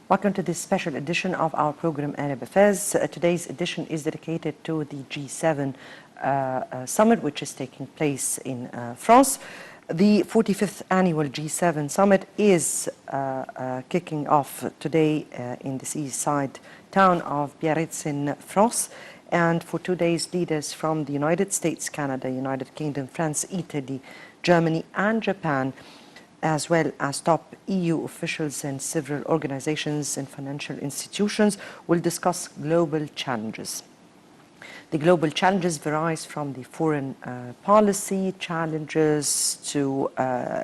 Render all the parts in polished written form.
Welcome to this special edition of our program Arab Affairs. Today's edition is dedicated to the G7 summit, which is taking place in France. The 45th annual G7 summit is kicking off today in the seaside town of Biarritz in France. And for 2 days, leaders from the United States, Canada, United Kingdom, France, Italy, Germany, and Japan, as well as top EU officials and several organizations and financial institutions, will discuss global challenges. The global challenges varies from the foreign policy challenges to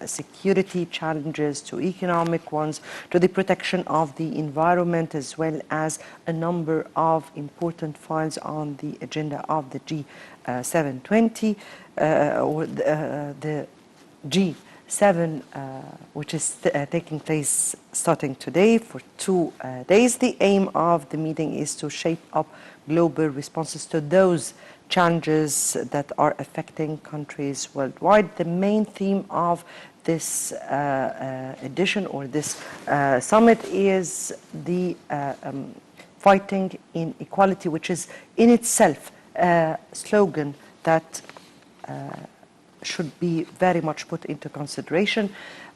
security challenges to economic ones to the protection of the environment, as well as a number of important files on the agenda of the G720 or the G7, which is taking place starting today for 2 days. The aim of the meeting is to shape up global responses to those challenges that are affecting countries worldwide. The main theme of this edition or this summit is the fighting inequality, which is in itself a slogan that should be very much put into consideration.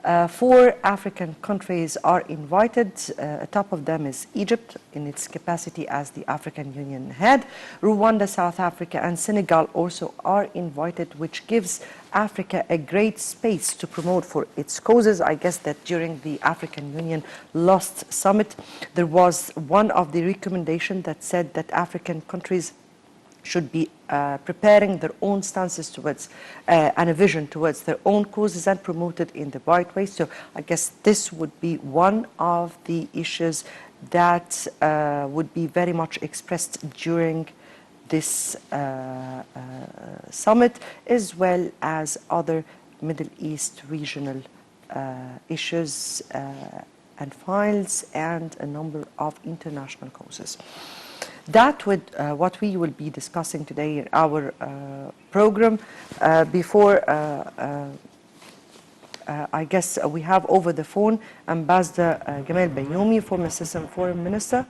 4 African countries are invited. Top of them is Egypt in its capacity as the African Union head. Rwanda, South Africa, and Senegal also are invited, which gives Africa a great space to promote for its causes. I guess that during the African Union last summit, there was one of the recommendations that said that African countries should be preparing their own stances towards and a vision towards their own causes and promote it in the right way. So I guess this would be one of the issues that would be very much expressed during this summit, as well as other Middle East regional issues and files and a number of international causes. That would what we will be discussing today in our program. Before I guess we have over the phone Ambassador Gamal Bayoumi, former Assistant Foreign Minister.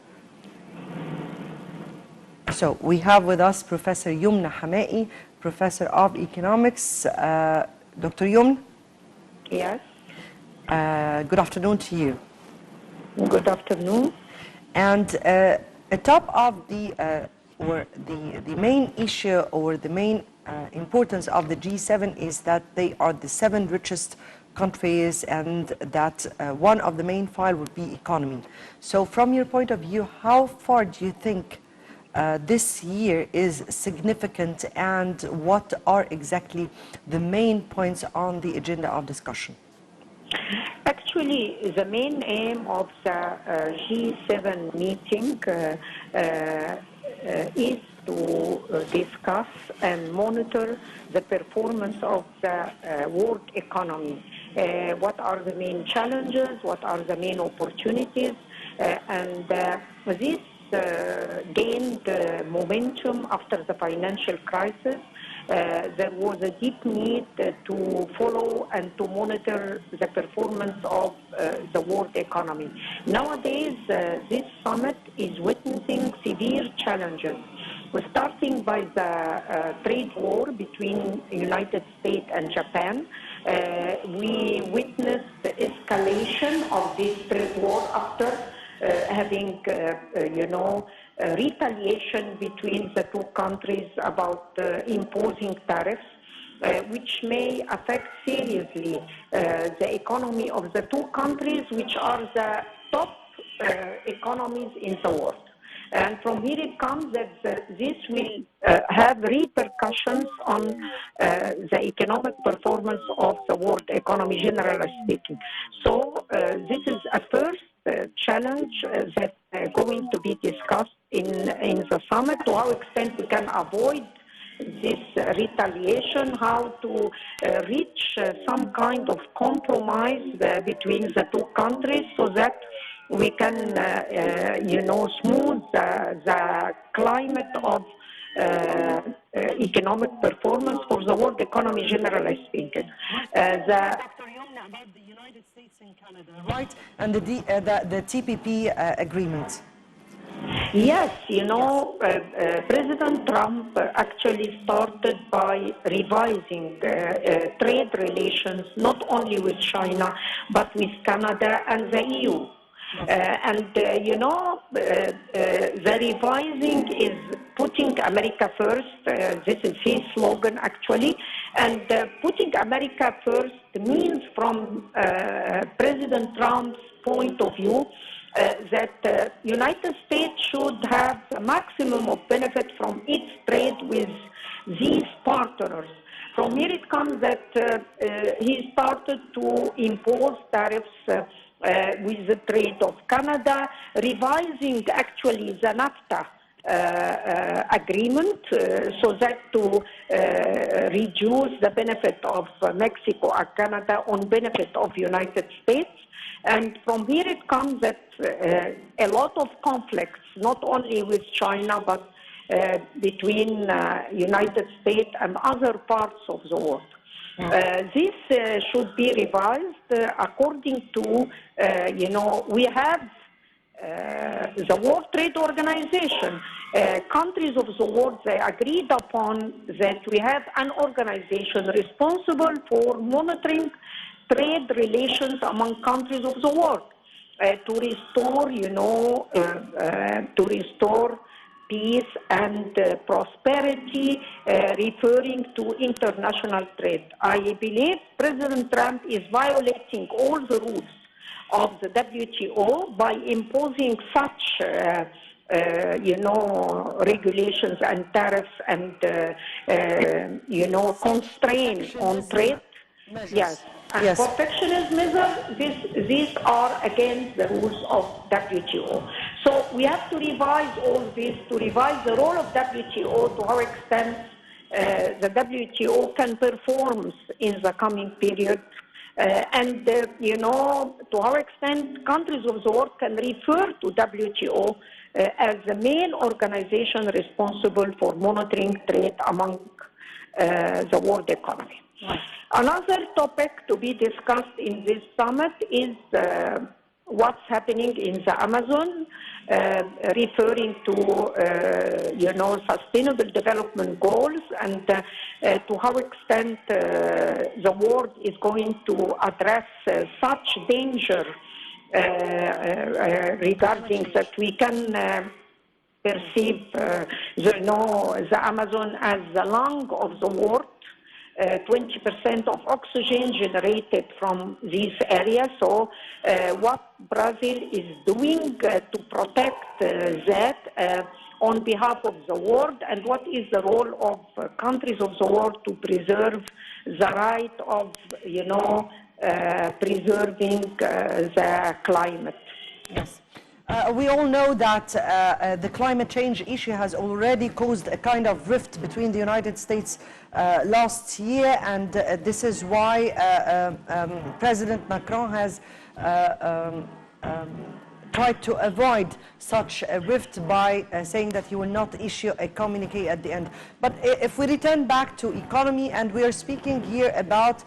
So we have with us Professor Yumna Hamai, Professor of Economics. Dr. Yumna? Yes. Good afternoon to you. Good afternoon. And atop of the main issue or the main importance of the G7 is that they are the 7 richest countries, and that one of the main file would be economy. So from your point of view, how far do you think this year is significant, and what are exactly the main points on the agenda of discussion? Actually, the main aim of the G7 meeting is to discuss and monitor the performance of the world economy. What are the main challenges? What are the main opportunities? And this gained momentum after the financial crisis. There was a deep need to follow and to monitor the performance of the world economy. Nowadays, this summit is witnessing severe challenges. We're starting by the trade war between the United States and Japan. We witnessed the escalation of this trade war after having, retaliation between the 2 countries about imposing tariffs, which may affect seriously the economy of the 2 countries, which are the top economies in the world. And from here it comes that this will have repercussions on the economic performance of the world economy, generally speaking. So this is a first challenge that going to be discussed in the summit, to what extent we can avoid this retaliation, how to reach some kind of compromise between the 2 countries so that we can, smooth the climate of economic performance for the world economy, generally speaking. Dr. Yumna, about the United States and right? And the TPP agreement. Yes, President Trump actually started by revising trade relations not only with China but with Canada and the EU. The revising is putting America first. This is his slogan, actually. And putting America first means, from President Trump's point of view, that United States should have a maximum of benefit from its trade with these partners. From here it comes that he started to impose tariffs with the trade of Canada, revising actually the NAFTA agreement so that to reduce the benefit of Mexico or Canada on benefit of United States. And from here it comes that a lot of conflicts, not only with China, but between United States and other parts of the world. This should be revised according to, we have the World Trade Organization. Countries of the world, they agreed upon that we have an organization responsible for monitoring trade relations among countries of the world to restore, to restore peace and prosperity, referring to international trade. I believe President Trump is violating all the rules of the WTO by imposing such, regulations and tariffs and, constraints on trade. Yes. And protectionist measures, these are against the rules of WTO. So we have to revise all this, to revise the role of WTO, to how extent the WTO can perform in the coming period, and to how extent countries of the world can refer to WTO as the main organization responsible for monitoring trade among the world economy. Right. Another topic to be discussed in this summit is what's happening in the Amazon, referring to, sustainable development goals, and to how extent the world is going to address such danger regarding that we can perceive the Amazon as the lung of the world. 20% of oxygen generated from these areas. So what Brazil is doing to protect that on behalf of the world, and what is the role of countries of the world to preserve the right of, preserving the climate. Yes. We all know that the climate change issue has already caused a kind of rift between the United States last year, and this is why President Macron has tried to avoid such a rift by saying that he will not issue a communique at the end. But if we return back to economy, and we are speaking here about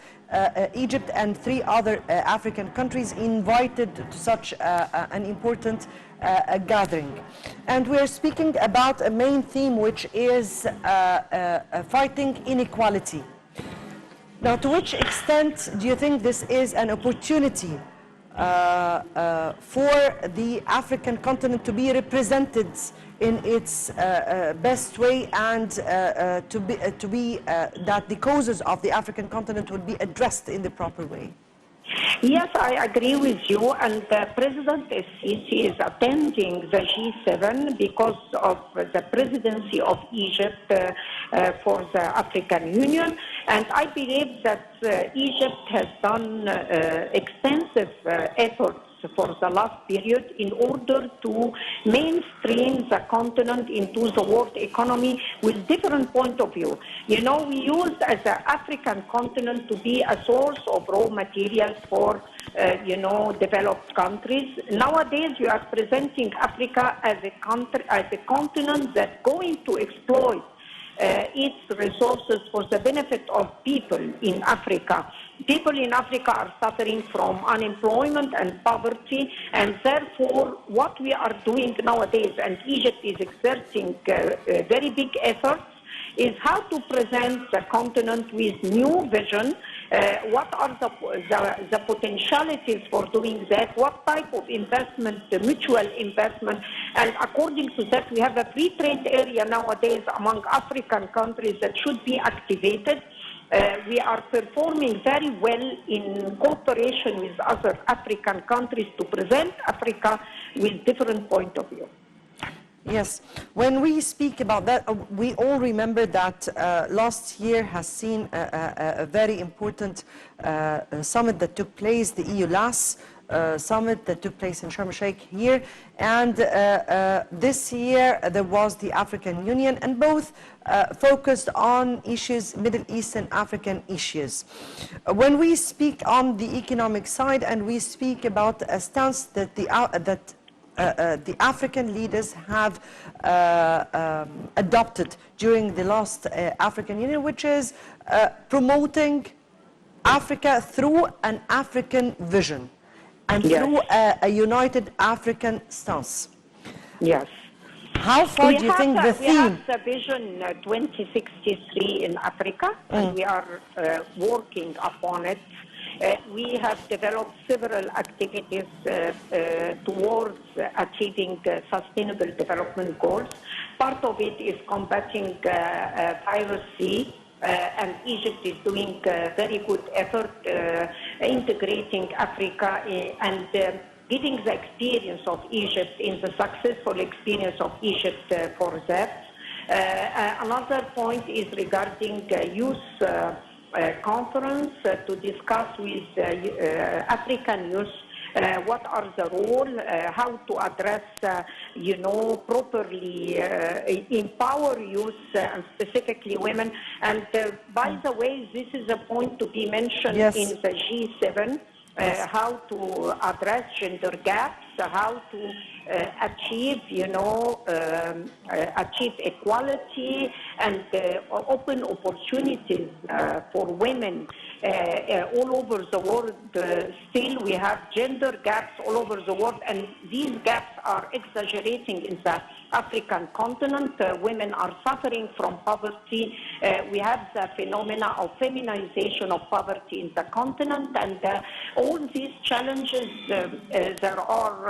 Egypt and 3 other African countries invited to such an important gathering. And we are speaking about a main theme, which is fighting inequality. Now, to which extent do you think this is an opportunity for the African continent to be represented in its best way, and to be that the causes of the African continent would be addressed in the proper way? Yes, I agree with you, and President Sisi is attending the G7 because of the presidency of Egypt for the African Union, and I believe that Egypt has done extensive efforts for the last period in order to mainstream the continent into the world economy with different point of view. We used as an African continent to be a source of raw materials for developed countries. Nowadays, you are presenting Africa as a country, as a continent that's going to exploit its resources for the benefit of people in Africa. people in Africa are suffering from unemployment and poverty, and therefore what we are doing nowadays, and Egypt is exerting very big efforts, is how to present the continent with new vision. What are the potentialities for doing that? What type of investment, mutual investment? And according to that, we have a free trade area nowadays among African countries that should be activated. We are performing very well in cooperation with other African countries to present Africa with different point of view. Yes, when we speak about that, we all remember that last year has seen a very important summit that took place, the EU-LAS summit that took place in Sharm el-Sheikh here, and this year there was the African Union, and both focused on issues, Middle Eastern African issues. When we speak on the economic side and we speak about a stance that the African leaders have adopted during the last African Union, which is promoting Africa through an African vision and through a united African stance. Yes. How far do you think the theme... We have the Vision 2063 in Africa, and we are working upon it. We have developed several activities towards achieving sustainable development goals. Part of it is combating piracy, and Egypt is doing very good effort integrating Africa and giving the experience of Egypt in the successful experience of Egypt for that. Another point is regarding youth conference to discuss with African youth what are the role, how to address, properly empower youth and specifically women. And by the way, this is a point to be mentioned in the G7, how to address gender gaps, how to achieve, achieve equality and open opportunities for women all over the world. Still, we have gender gaps all over the world, and these gaps are exaggerating in the African continent. Women are suffering from poverty. We have the phenomena of feminization of poverty in the continent, and all these challenges, there are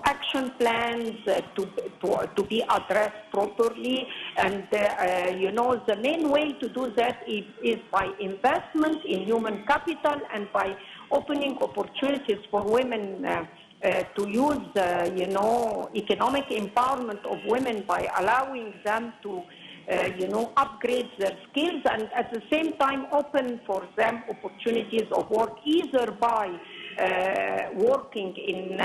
action plans to be addressed properly, and the main way to do that is by investment in human capital and by opening opportunities for women to use, economic empowerment of women by allowing them to, upgrade their skills, and at the same time open for them opportunities of work, either by working in,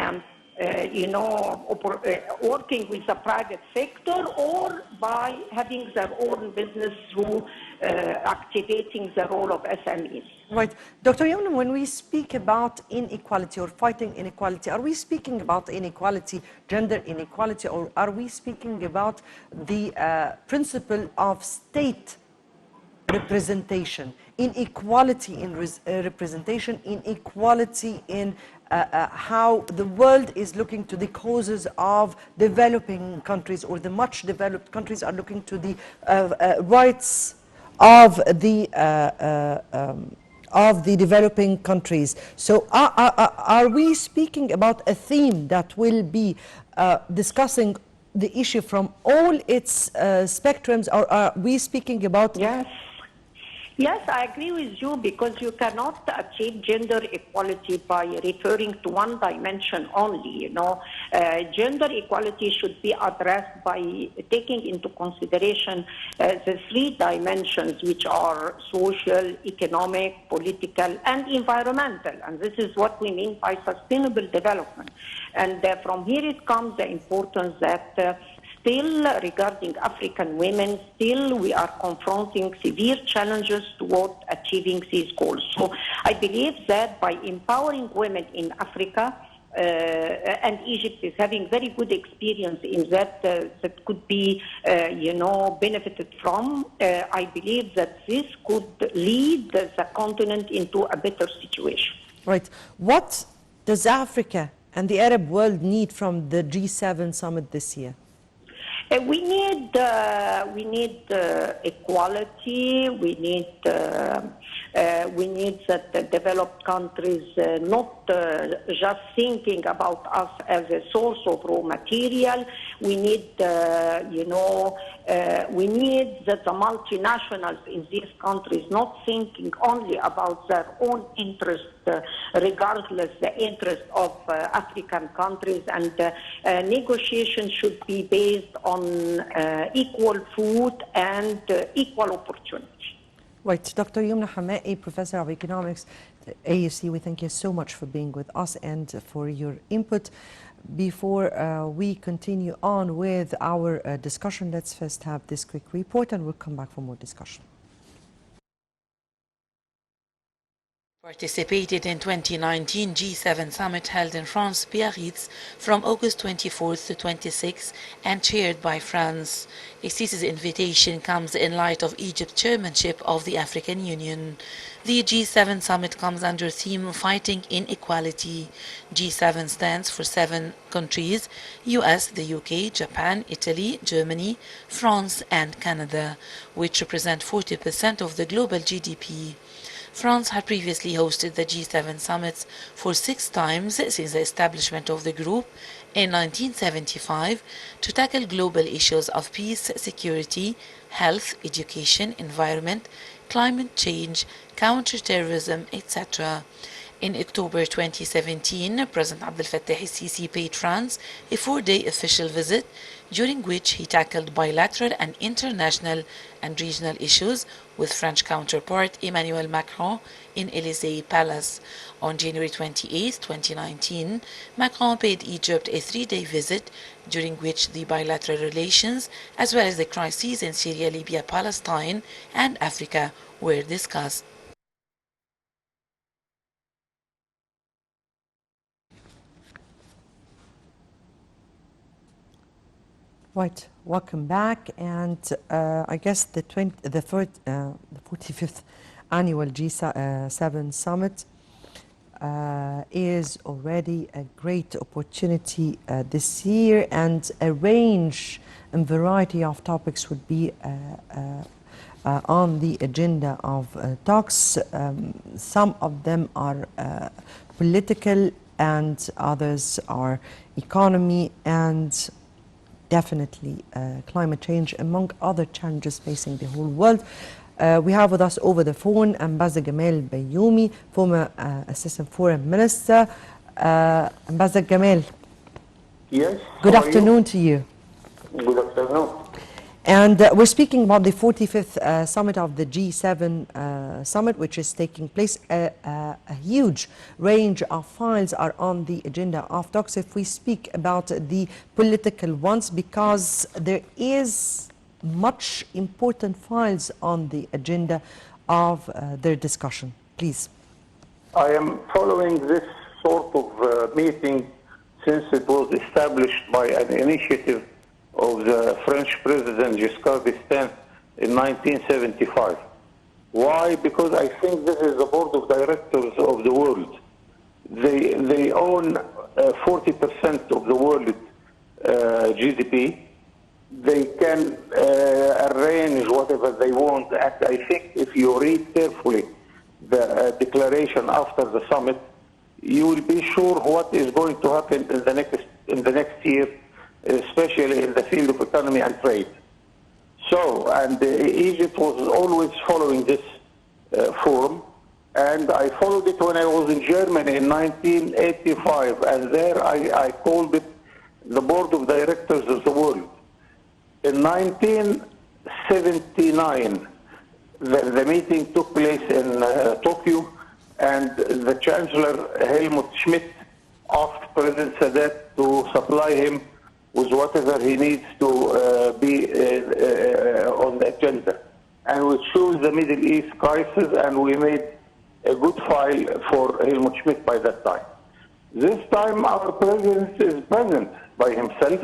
working with the private sector, or by having their own business through activating the role of SMEs. Right. Dr. Yomna, when we speak about inequality or fighting inequality, are we speaking about inequality, gender inequality, or are we speaking about the principle of state representation, inequality in representation, inequality in how the world is looking to the causes of developing countries, or the much developed countries are looking to the rights of the developing countries. So are we speaking about a theme that will be discussing the issue from all its spectrums, or are we speaking about... Yes, I agree with you, because you cannot achieve gender equality by referring to one dimension only. Gender equality should be addressed by taking into consideration the three dimensions, which are social, economic, political, and environmental. And this is what we mean by sustainable development. And from here it comes the importance that still, regarding African women, still we are confronting severe challenges toward achieving these goals. So I believe that by empowering women in Africa, and Egypt is having very good experience in that, that could be, benefited from. I believe that this could lead the continent into a better situation. Right. What does Africa and the Arab world need from the G7 summit this year? We need equality. We need that the developed countries not just thinking about us as a source of raw material. We need, we need that the multinationals in these countries not thinking only about their own interest, regardless the interest of African countries, and negotiations should be based on equal food and equal opportunity. Right. Dr. Yumna Hamai, Professor of Economics at AUC, we thank you so much for being with us and for your input. Before we continue on with our discussion, let's first have this quick report and we'll come back for more discussion. Participated in 2019 G7 summit held in France, Biarritz, from August 24th to 26th and chaired by France. Assisi's invitation comes in light of Egypt's chairmanship of the African Union. The G7 summit comes under theme Fighting Inequality. G7 stands for 7 countries: US, the UK, Japan, Italy, Germany, France and Canada, which represent 40% of the global GDP. France had previously hosted the G7 summits for 6 times since the establishment of the group in 1975 to tackle global issues of peace, security, health, education, environment, climate change, counter-terrorism, etc. In October 2017, President Abdel Fattah el-Sisi paid France a 4-day official visit, during which he tackled bilateral and international and regional issues with French counterpart Emmanuel Macron in Élysée Palace. On January 28, 2019, Macron paid Egypt a 3-day visit, during which the bilateral relations, as well as the crises in Syria, Libya, Palestine, and Africa were discussed. Right, welcome back, and I guess the 45th annual G7 summit is already a great opportunity this year, and a range and variety of topics would be on the agenda of talks. Some of them are political and others are economy and definitely climate change, among other challenges facing the whole world. We have with us over the phone Ambassador Gamal Bayoumi, former Assistant Foreign Minister. Ambassador Gamal. Yes. Good afternoon to you. Good afternoon. And we're speaking about the 45th summit of the G7 summit, which is taking place. A huge range of files are on the agenda of talks. If we speak about the political ones, because there is much important files on the agenda of their discussion. Please. I am following this sort of meeting since it was established by an initiative of the French President Giscard d'Estaing in 1975. Why? Because I think this is the board of directors of the world. They own 40% of the world GDP. They can arrange whatever they want. And I think if you read carefully the declaration after the summit, you will be sure what is going to happen in the next year, especially in the field of economy and trade. So, and Egypt was always following this forum, and I followed it when I was in Germany in 1985, and there I called it the Board of Directors of the World. In 1979, the meeting took place in Tokyo, and the Chancellor Helmut Schmidt asked President Sadat to supply him with whatever he needs to be on the agenda. And we chose the Middle East crisis, and we made a good file for Helmut Schmidt by that time. This time our president is present by himself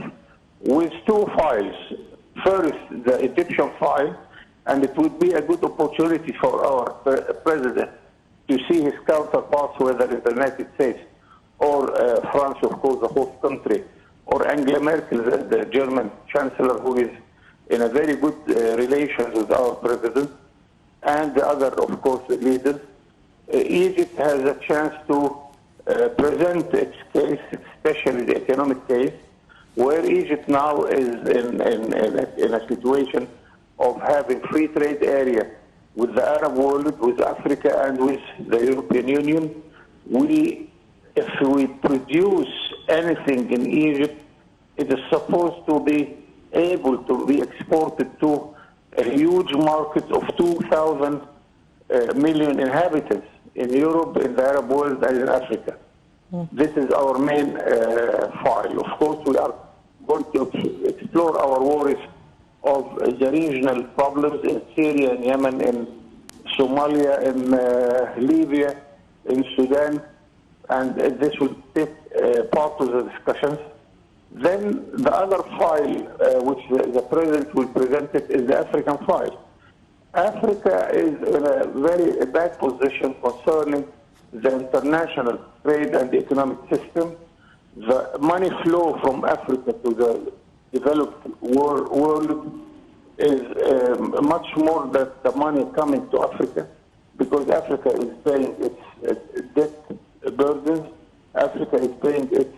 with two files. First, the Egyptian file, and it would be a good opportunity for our president to see his counterparts, whether in the United States or France, of course, the host country, or Angela Merkel, the German chancellor, who is in a very good relations with our president, and the other, of course, leaders. Egypt has a chance to present its case, especially the economic case, where Egypt now is in a situation of having free trade area with the Arab world, with Africa, and with the European Union. If we produce anything in Egypt, it is supposed to be able to be exported to a huge market of 2,000 million inhabitants in Europe, in the Arab world, and in Africa. This is our main file. Of course, we are going to explore our worries of the regional problems in Syria, in Yemen, in Somalia, in Libya, in Sudan, and this will take part of the discussions. Then the other file, which the president will present it, is the African file. Africa is in a very bad position concerning the international trade and the economic system. The money flow from Africa to the developed world is much more than the money coming to Africa, because Africa is paying its debt burdens. Africa is paying its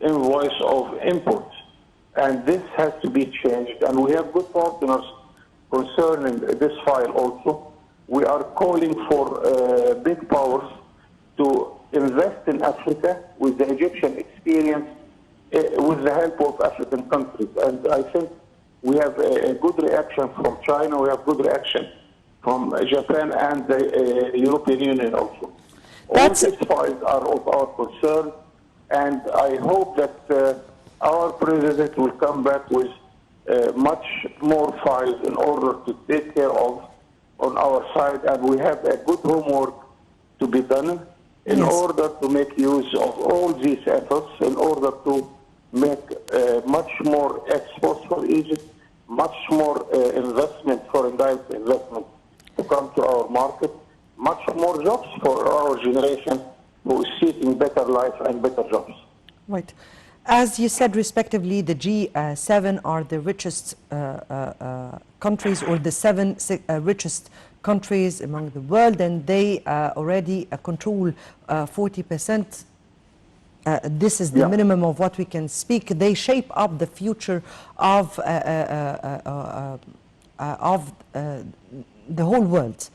invoice of imports, and this has to be changed. And we have good partners concerning this file also. We are calling for big powers to invest in Africa with the Egyptian experience, with the help of African countries. And I think we have a good reaction from China, we have good reaction from Japan and the European Union also. All these files are of our concern, and I hope that our president will come back with much more files in order to take care of on our side, and we have a good homework to be done in order to make use of all these efforts, in order to make much more exports for Egypt, much more investment, foreign direct investment to come to our market, much more jobs for our generation who is seeking better life and better jobs. Right. As you said, respectively, the G7 are the richest countries, or the seven richest countries among the world, and they already control 40%. This is the minimum of what we can speak. They shape up the future of the whole world.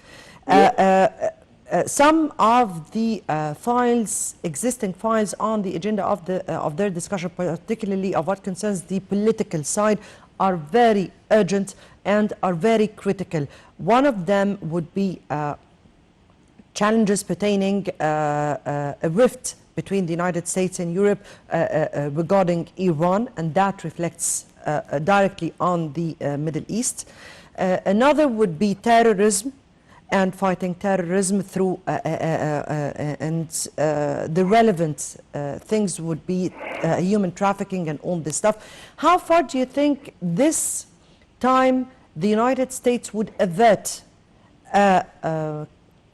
Some of the existing files on the agenda of their discussion, particularly of what concerns the political side, are very urgent and are very critical. One of them would be challenges pertaining a rift between the United States and Europe regarding Iran, and that reflects directly on the Middle East. Another would be terrorism and fighting terrorism through, the relevant things would be human trafficking and all this stuff. How far do you think this time the United States would avert a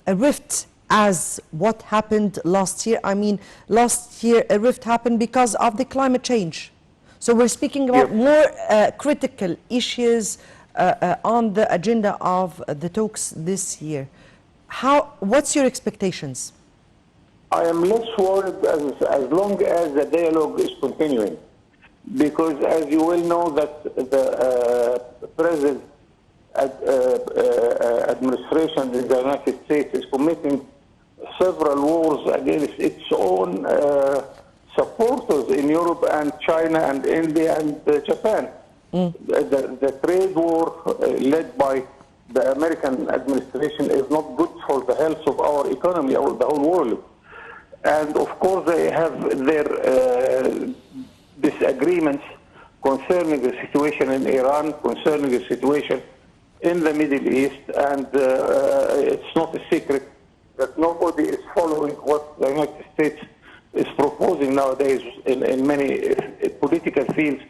rift as what happened last year? I mean, last year a rift happened because of the climate change. So we're speaking about more critical issues on the agenda of the talks this year. What's your expectations? I am less worried as long as the dialogue is continuing, because as you well know that the present administration in the United States is committing several wars against its own supporters in Europe and China and India and Japan. The trade war led by the American administration is not good for the health of our economy or the whole world. And of course they have their disagreements concerning the situation in Iran, concerning the situation in the Middle East, and it's not a secret that nobody is following what the United States is proposing nowadays in many political fields,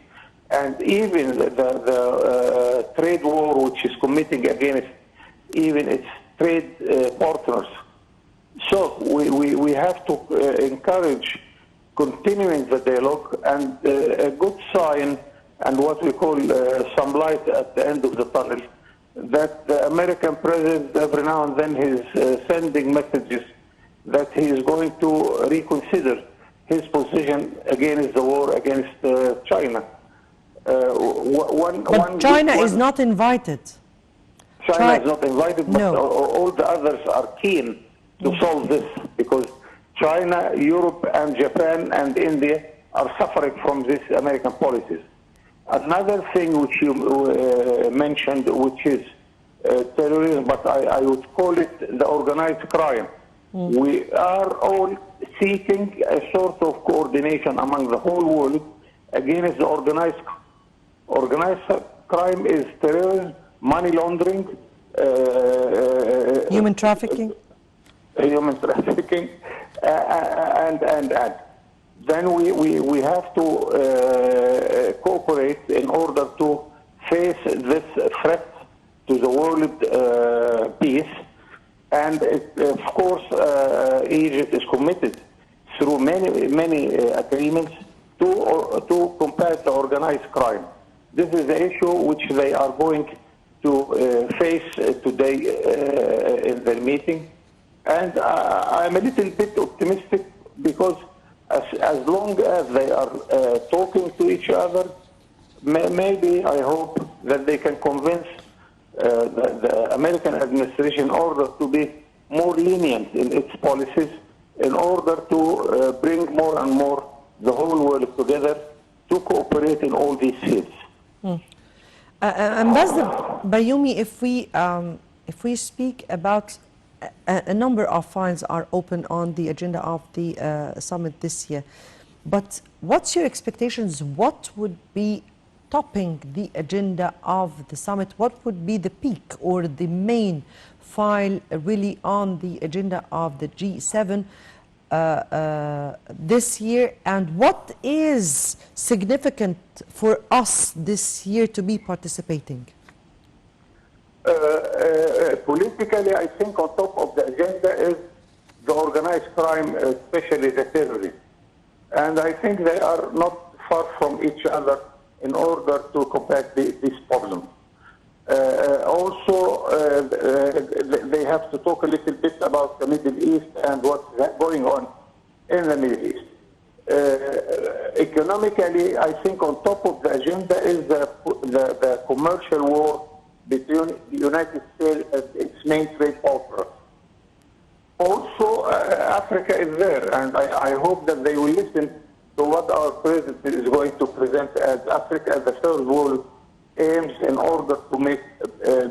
and even the trade war which is committing against even its trade partners. So we have to encourage continuing the dialogue, and a good sign and what we call some light at the end of the tunnel, that the American president every now and then is sending messages that he is going to reconsider his position against the war against China. But China is not invited. China is not invited, but no. all the others are keen to solve this, because China, Europe, and Japan and India are suffering from these American policies. Another thing which you mentioned, which is terrorism, but I would call it the organized crime. We are all seeking a sort of coordination among the whole world against the organized crime. Organized crime is terrorism, money laundering, human trafficking, and then we have to cooperate in order to face this threat to the world peace. And of course, Egypt is committed through many agreements to combat the organized crime. This is the issue which they are going to face today in their meeting. And I'm a little bit optimistic, because as long as they are talking to each other, maybe I hope that they can convince the American administration in order to be more lenient in its policies, in order to bring more and more the whole world together to cooperate in all these fields. Ambassador Bayoumi, if we speak about a number of files are open on the agenda of the summit this year, but what's your expectations? What would be topping the agenda of the summit? What would be the peak or the main file really on the agenda of the G7 this year, and what is significant for us this year to be participating? Politically, I think on top of the agenda is the organized crime, especially the terrorism. And I think they are not far from each other in order to combat this problem. Also, they have to talk a little bit about the Middle East and what's going on in the Middle East. Economically, I think on top of the agenda is the commercial war between the United States and its main trade partners. Also, Africa is there, and I hope that they will listen to what our president is going to present as Africa as the third world aims in order to make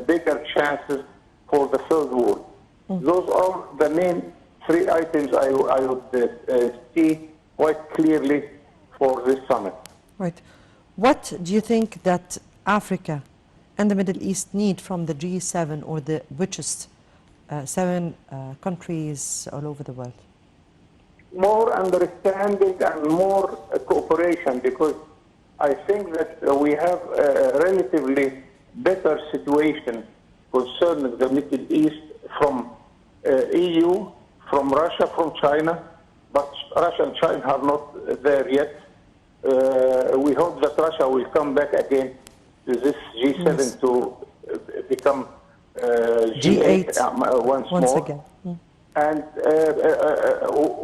bigger chances for the third world. Those are the main three items I would see quite clearly for this summit. Right. What do you think that Africa and the Middle East need from the G7 or the richest 7 countries all over the world? More understanding and more cooperation, because I think that we have a relatively better situation concerning the Middle East from EU, from Russia, from China, but Russia and China are not there yet. We hope that Russia will come back again to this G7 yes. to become G8 once more. Again. And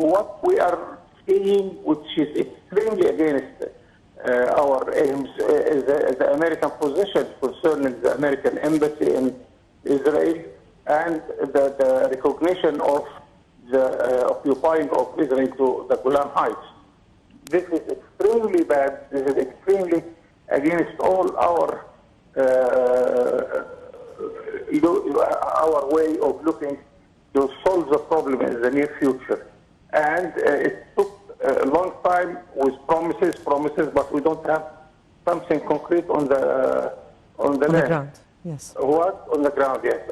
what we are seeing, which is extremely against our aims, is the American position concerning the American embassy in Israel and the recognition of the occupying of Israel to the Golan Heights. This is extremely bad. This is extremely against all our way of looking to solve the problem in the near future. And it took a long time with promises, but we don't have something concrete on the ground. Yes. What on the ground? Yes.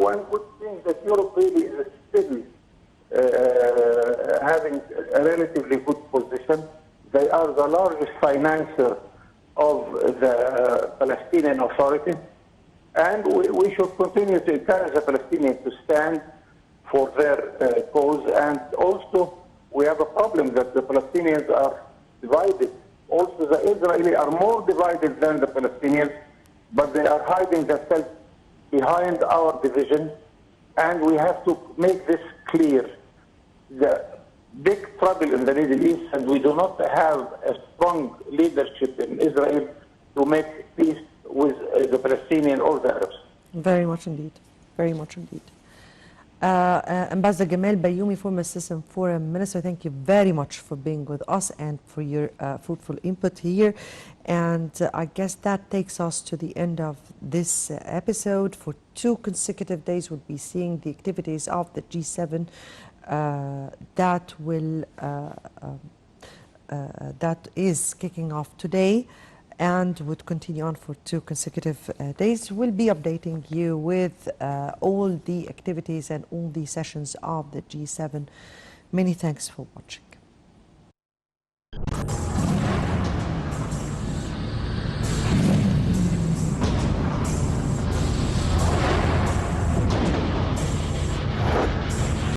One good thing that Europe really is still having a relatively good position. They are the largest financer of the Palestinian Authority, and we should continue to encourage the Palestinians to stand for their cause. And also, we have a problem that the Palestinians are divided. Also, the Israelis are more divided than the Palestinians, but they are hiding themselves behind our division, and we have to make this clear. The big trouble in the Middle East, and we do not have a strong leadership in Israel to make peace with the Palestinian or the Arabs. Very much indeed. Very much indeed. Ambassador Gamal Bayoumi, former Assistant Foreign Minister, thank you very much for being with us and for your fruitful input here. And I guess that takes us to the end of this episode. For 2 consecutive days, we'll be seeing the activities of the G7 that is kicking off today and would continue on for 2 consecutive days. We'll be updating you with all the activities and all the sessions of the G7. Many thanks for watching.